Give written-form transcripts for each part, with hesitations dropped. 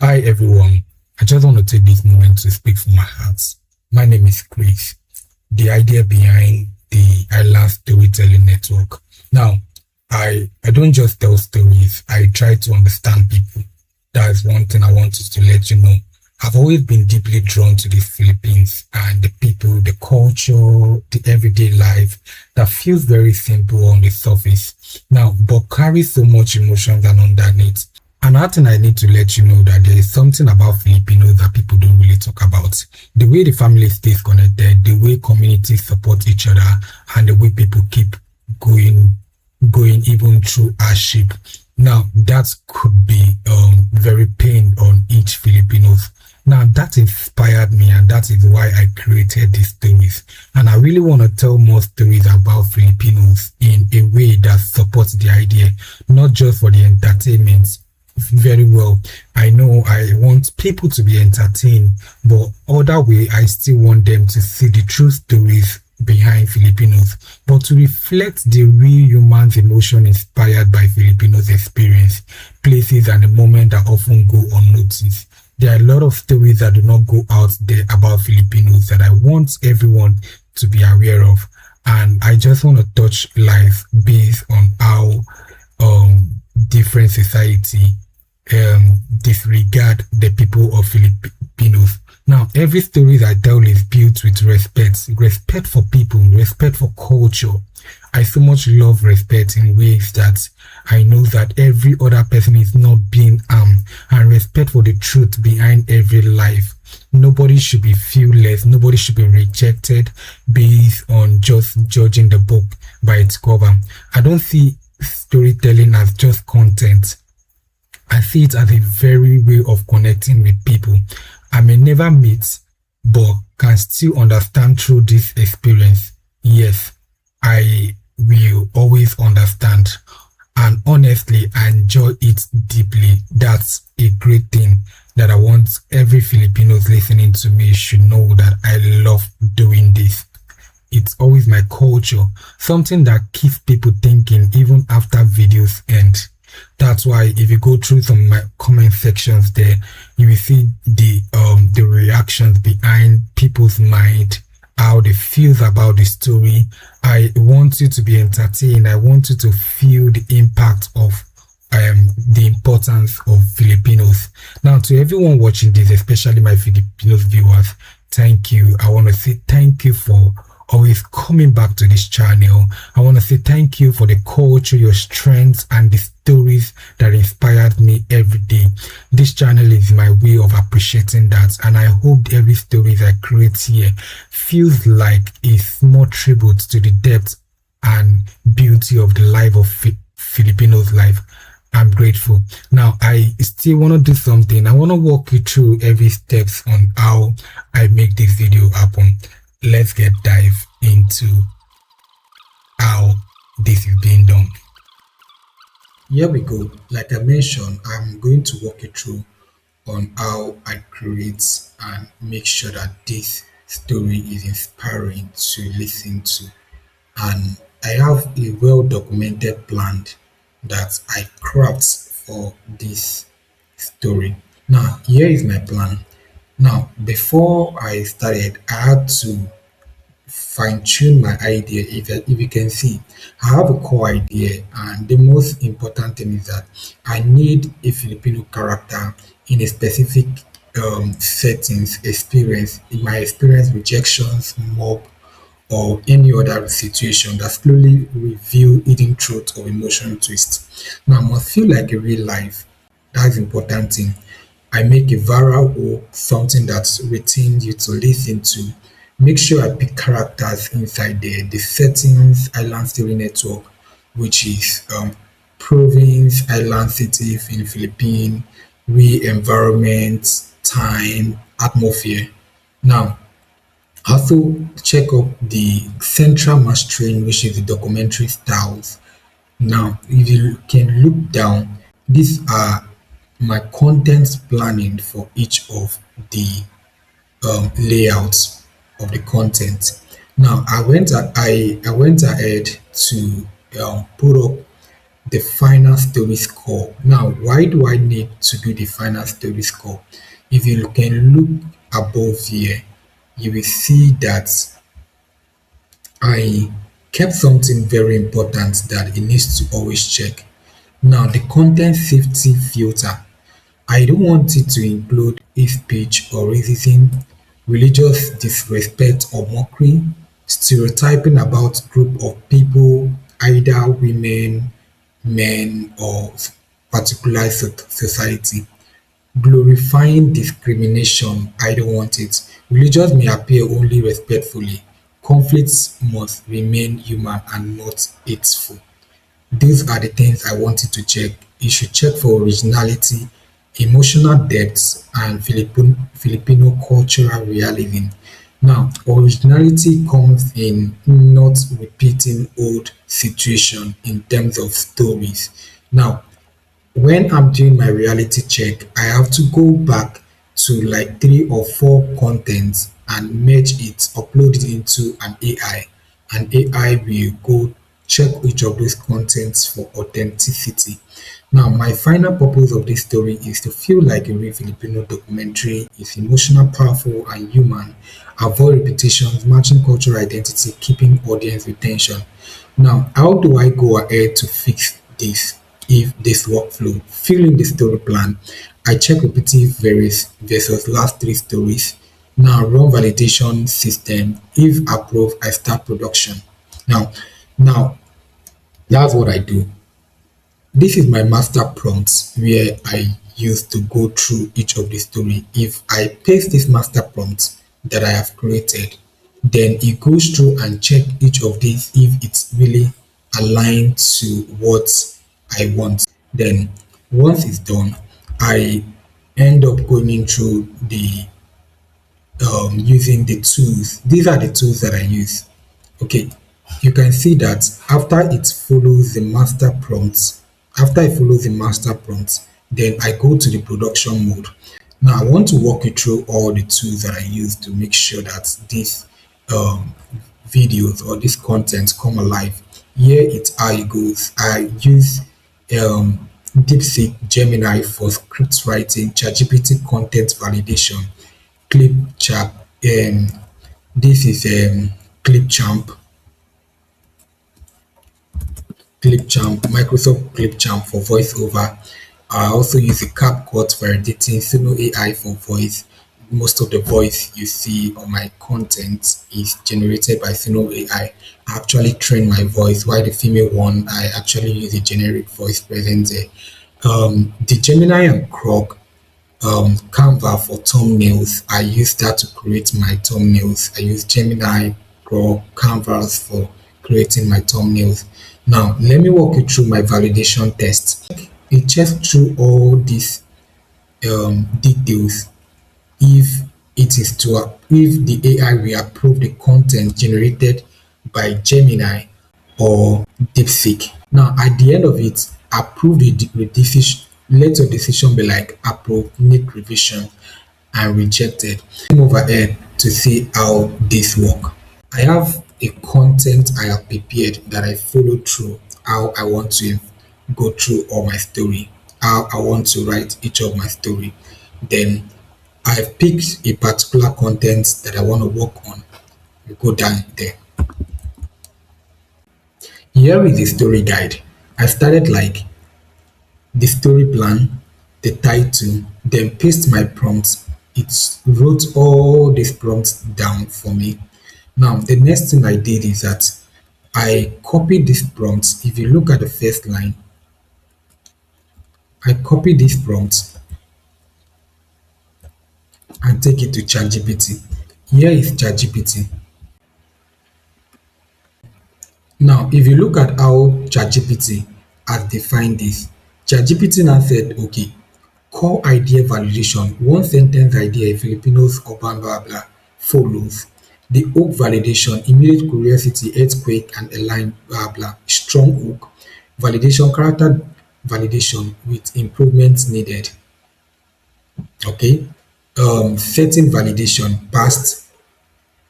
Hi everyone. I just want to take this moment to speak from my heart. My name is Chris, the idea behind the Island Storytelling Network. Now, I don't just tell stories, I try to understand people. That is one thing I wanted to let you know. I've always been deeply drawn to the Philippines and the people, the culture, the everyday life that feels very simple on the surface. Now, but carries so much emotions and underneath. Another thing I need to let you know that there is something about Filipinos that people don't really talk about. The way the family stays connected, the way communities support each other, and the way people keep going, going even through hardship. Now that could be very pain on each Filipinos. Now that inspired me, and that is why I created these stories. And I really want to tell more stories about Filipinos in a way that supports the idea, not just for the entertainment very well. I know I want people to be entertained, but other way, I still want them to see the true stories behind Filipinos, but to reflect the real human emotion inspired by Filipinos experience, places and the moment that often go unnoticed. There are a lot of stories that do not go out there about Filipinos that I want everyone to be aware of. And I just want to touch life based on how different society disregard the people of Filipinos. Now, every story I tell is built with respect for people, respect for culture. I so much love respect in ways that I know that every other person is not being harmed, and respect for the truth behind every life. Nobody should be feel less, nobody should be rejected based on just judging the book by its cover. I don't see storytelling as just content. I see it as a very way of connecting with people I may never meet, but can still understand through this experience. Yes, I will always understand. And honestly, I enjoy it deeply. That's a great thing that I want every Filipinos listening to me should know that I love doing this. It's always my culture, something that keeps people thinking even after videos end. That's why if you go through some of my comment sections there, you will see the reactions behind people's mind, how they feel about the story. I want you to be entertained. I want you to feel the impact of the importance of Filipinos. Now, to everyone watching this, especially my Filipinos viewers, thank you. I want to say thank you for always coming back to this channel. I want to say thank you for the culture, your strengths, and the stories that inspired me every day. This channel is my way of appreciating that, and I hope every story I create here feels like a small tribute to the depth and beauty of the life of Filipinos life. I'm grateful. Now, I still want to do something. I want to walk you through every steps on how I make this video happen. Let's get dive into how this is being done. Here we go. Like I mentioned, I'm going to walk you through on how I create and make sure that this story is inspiring to listen to. And I have a well documented plan that I craft for this story. Now, here is my plan. Now, before I started, I had to fine tune my idea. If you can see, I have a core idea, and the most important thing is that I need a Filipino character in a specific settings, experience, in my experience, rejections, mob, or any other situation that slowly reveal hidden truth or emotional twist. Now, I must feel like a real life. That's important thing. I make a viral or something that's retained you to listen to. Make sure I pick characters inside there. The settings, Island Story Network, which is province, island city in Philippines, environment, time, atmosphere. Now, also check up the central mastering, which is the documentary styles. Now, if you can look down, these are my content planning for each of the layouts of the content. Now, I went ahead to put up the final story score. Now, why do I need to do the final story score? If you can look above here, you will see that I kept something very important that it needs to always check. Now, the content safety filter. I don't want it to include hate speech or racism, religious disrespect or mockery, stereotyping about group of people, either women, men, or particular society. Glorifying discrimination, I don't want it. Religions may appear only respectfully. Conflicts must remain human and not hateful. These are the things I wanted to check. You should check for originality, emotional depth, and Filipino cultural realism. Now, originality comes in not repeating old situation in terms of stories. Now, when I'm doing my reality check, I have to go back to like 3 or 4 contents and merge it, upload it into an AI. And AI will go check each of those contents for authenticity. Now, my final purpose of this story is to feel like a real Filipino documentary. It's emotional, powerful, and human. Avoid repetitions, matching cultural identity, keeping audience retention. Now, how do I go ahead to fix this? If this workflow, fill in the story plan. I check repetitive versus last 3 stories. Now run validation system. If approved, I start production. Now, now that's what I do. This is my master prompt where I use to go through each of the story. If I paste this master prompt that I have created, then it goes through and check each of these if it's really aligned to what I want. Then once it's done, I end up going through the using the tools. These are the tools that I use. Okay, you can see that after it follows the master prompts, after I follow the master prompts, then I go to the production mode. Now I want to walk you through all the tools that I use to make sure that these um, videos or this content come alive. Here it's how it goes. I use DeepSeek Gemini for script writing, ChatGPT content validation, Clipchamp. This is Clipchamp, Microsoft Clipchamp for voiceover. I also use a CapCut for editing, Suno AI for voice. Most of the voice you see on my content is generated by Suno AI. I actually train my voice, while the female one, I actually use a generic voice present there. The Gemini and Croc Canva for thumbnails. I use that to create my thumbnails. I use Gemini Pro Canvas for creating my thumbnails. Now, let me walk you through my validation test. It checks through all these details if it is to if the AI will approve the content generated by Gemini or DeepSeek. Now, at the end of it, approve the decision. Let your decision be like approve, make revision, and rejected. Move ahead to see how this work. I have a content I have prepared that I follow through how I want to go through all my story, how I want to write each of my story. Then I've picked a particular content that I want to work on. We go down there. Here is the story guide. I started like the story plan, the title, then paste my prompts. It wrote all these prompts down for me. Now, the next thing I did is that I copied these prompts. If you look at the first line, I copied these prompts and take it to ChatGPT. Here is ChatGPT. Now, if you look at how ChatGPT has defined this, ChatGPT now said, okay, core idea validation, one sentence idea, Filipinos urban blah blah follows. The hook validation, immediate curiosity, earthquake, and align blah blah. Strong hook. Validation, character validation with improvements needed. Okay. Setting validation, past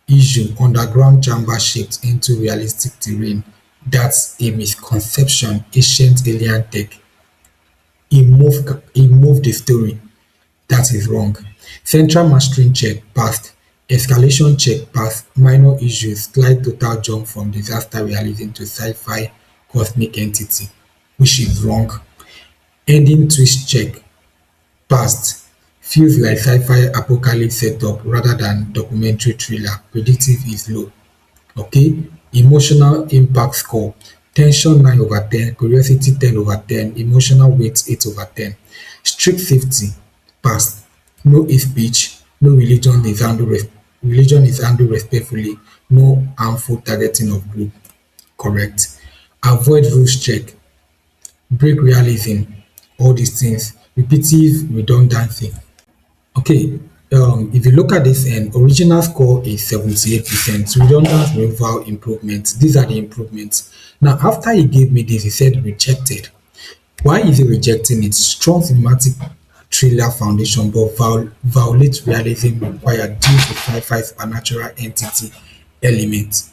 issue, underground chamber shaped into realistic terrain. That's a misconception. Ancient alien tech. He moved the story. That is wrong. Central mastering check passed. Escalation check passed. Minor issues. Slight total jump from disaster realism to sci-fi cosmic entity, which is wrong. Ending twist check passed. Feels like sci-fi apocalypse setup rather than documentary thriller. Predictive is low. Okay, emotional impact score: ten sion 9/10, curiosity 10/10, emotional weight 8/10. Strict safety pass: no hate speech, no religion is handled respectfully, no harmful targeting of group. Correct. Avoid rules check, break realism, all these things, repetitive redundancy. Okay, if you look at this end, original score is 78%, redundant removal improvements. These are the improvements. Now, after he gave me this, he said rejected. Why is he rejecting it? Strong thematic thriller foundation, but violates realism required due to sci-fi supernatural entity element.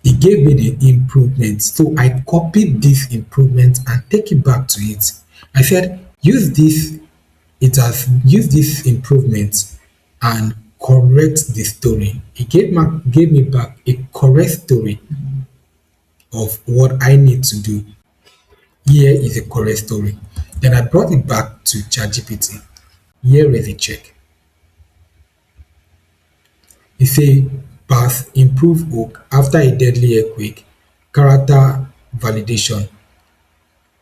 He gave me the improvements, so I copied this improvement and take it back to it. I said, use this it has used this improvement and correct the story. It gave me back a correct story of what I need to do. Here is a correct story. Then I brought it back to ChatGPT. Here is a check. It say pass improve hook after a deadly earthquake. Character validation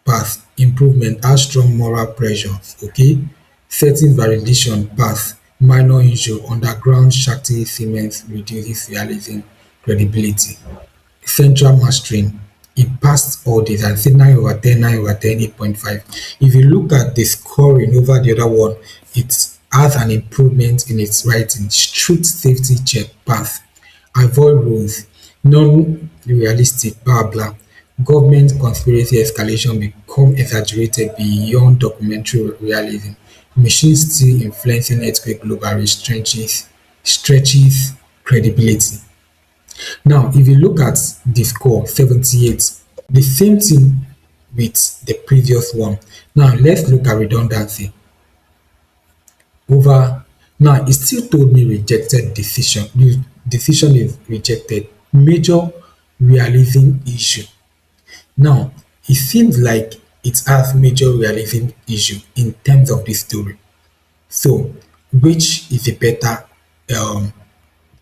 pass improvement add strong moral pressures. Okay, setting validation pass minor issue underground shakti cement reduces realism credibility. Central mastering e passed all dis and say 9/10, 9/10, 8.5. If you look at the scoring over the other one, it has an improvement in its writing. Strict safety check pass. Avoid rules, non-realistic blah blah. Government conspiracy escalation become exaggerated beyond documentary realism. Machine still influencing earthquake globally stretches credibility. Now, if you look at the score, 78, the same thing with the previous one. Now, let's look at redundancy. Over, now, it still told me rejected decision. The decision is rejected. Major realism issue. Now, it seems like it has major realism issue in terms of the story. So, which is a better um,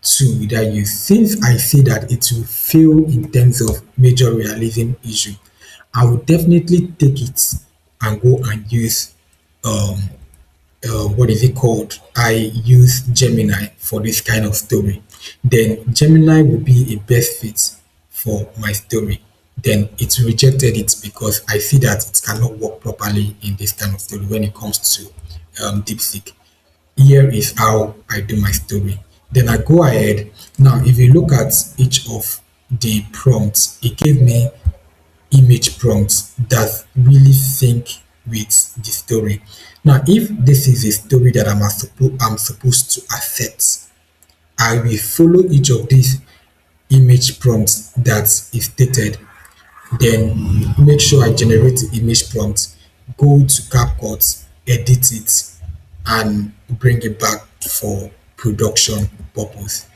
two that you since I see that it will fail in terms of major realism issue, I will definitely take it and go and use um what is it called? I use Gemini for this kind of story. Then Gemini will be a best fit for my story. Then it rejected it because I see that it cannot work properly in this kind of story when it comes to DeepSeek. Here is how I do my story. Then I go ahead. Now, if you look at each of the prompts, it gave me image prompts that really sync with the story. Now, if this is a story that I'm supposed to accept, I will follow each of these image prompts that is stated, then make sure I generate the image prompt, go to CapCut, edit it, and bring it back for production purpose.